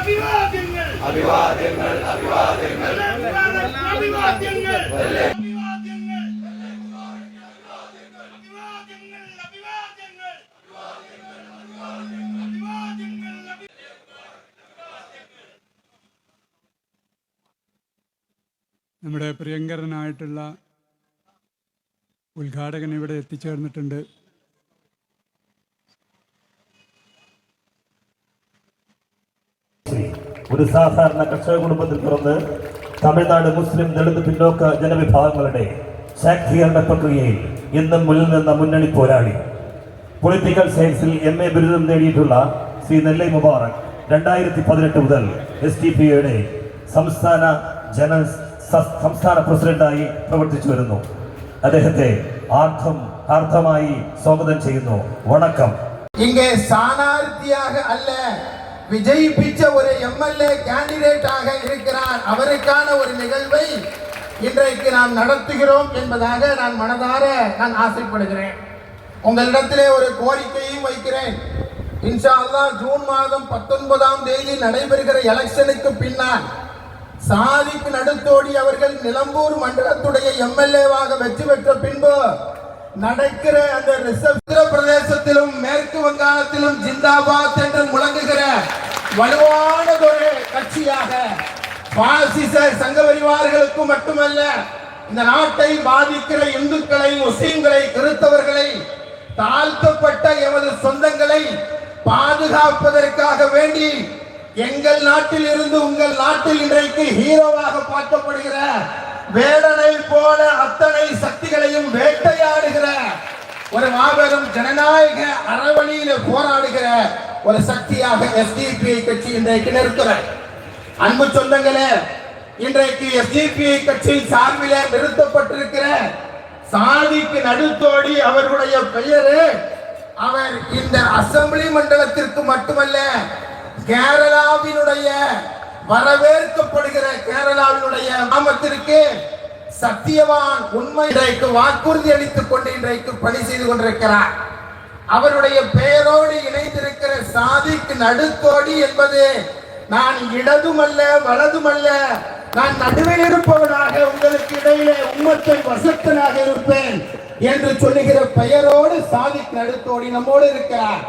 அபிவாதங்கள் அபிவாதங்கள் அபிவாதங்கள் அபிவாதங்கள் നമ്മുടെ പ്രിയങ്കരനായിട്ടുള്ള ഉദ്ഘാടകൻ ഇവിടെ എത്തിച്ചേർന്നിട്ടുണ്ട്. ഒരു സാധാരണ കർഷക കുടുംബത്തിൽ പിറന്ന് തമിഴ്നാട് മുസ്ലിം ദളിത് പിന്നോക്ക ജനവിഭാഗങ്ങളുടെ ശാക്തീകരണ പ്രക്രിയയിൽ ഇന്നും മുന്നിൽ നിന്ന മുന്നണി പോരാളി, പൊളിറ്റിക്കൽ സയൻസിൽ MA ബിരുദം നേടിയിട്ടുള്ള ശ്രീ നെല്ലൈ മുബാറക് 2018 മുതൽ SDPയുടെ സംസ്ഥാന പ്രസിഡന്റായി പ്രവർത്തിച്ചു വരുന്നു. അദ്ദേഹത്തെ ആർദ്രമായി സ്വാഗതം ചെയ്യുന്നു. വണക്കം. இங்கே சானார்த்தியாக அல்ல, விஜயிப்பிச்ச ஒரு MLA கேண்டிடேட்டாக இருக்கிறார். அவருக்கான ஒரு நிகழ்வை இன்றைக்கு நாம் நடத்துகிறோம் என்பதாக நான் மனதார ஆசைப்படுகிறேன். உங்களிடத்திலே ஒரு கோரிக்கையும் வைக்கிறேன். இன்ஷா அல்லாஹ் ஜூன் மாதம் 19ஆம் தேதி நடைபெறுகிற எலெக்ஷனுக்கு பின்னால் சாதிக்கு நடுத்தோடி அவர்கள் நிலம்பூர் மண்டலத்துடைய MLAவாக வெற்றி பெற்ற பின்பு நடக்கிற அந்த ரிசர்வ் பிரதேசத்திலும் மேற்கு வங்காளத்திலும் ஜிந்தாபாத் என்று முழங்குகிற வலுவானதொரு கட்சியாக பாசிச சங்கபரிவார்களுக்கு மட்டுமல்ல, இந்த நாட்டை பாதிக்கிற இந்துக்களை, முஸ்லிம்களை, கிறிஸ்தவர்களை, தாழ்த்தப்பட்ட எமது சொந்தங்களை பாதுகாப்பதற்காக வேண்டி எங்கள் நாட்டில் இருந்து உங்கள் நாட்டில் இன்றைக்கு ஹீரோவாக பார்க்கப்படுகிற வேடனை போல அத்தனை சக்திகளையும் வேட்டையாடுகிற ஒரு மாபெரும் ஜனநாயக அறவழியில போராடுகிற ஒரு சக்தியாக SDPI கட்சி இன்றைக்கு நிற்கிறார். அன்பு சொந்தங்களே, இன்றைக்கு SDPI கட்சி சார்பில் நிறுத்தப்பட்டிருக்கிற சாதிக்கு நடுத்தோடி அவர்களுடைய பெயரு அவர் இந்த அசம்பிளி மண்டலத்திற்கு மட்டுமல்ல, கேரளாவினுடைய வரவேற்கப்படுகிற கேரளாவினுடைய நாமத்திற்கு சத்தியவான் உண்மை இன்றைக்கு வாக்குறுதி அளித்துக் கொண்டு இன்றைக்கு பணி செய்து கொண்டிருக்கிறார். அவருடைய பெயரோடு இணைந்திருக்கிற சாதிக்கு நடுத்தோடி என்பது நான் இடதுமல்ல வலதுமல்ல, நான் நடுவில் இருப்பவனாக உங்களுக்கு இடையிலே உம்மத்தின் வசத்தனாக இருப்பேன் என்று சொல்லுகிற பெயரோடு சாதிக்கு நடுத்தோடி நம்மோடு இருக்கிறார்.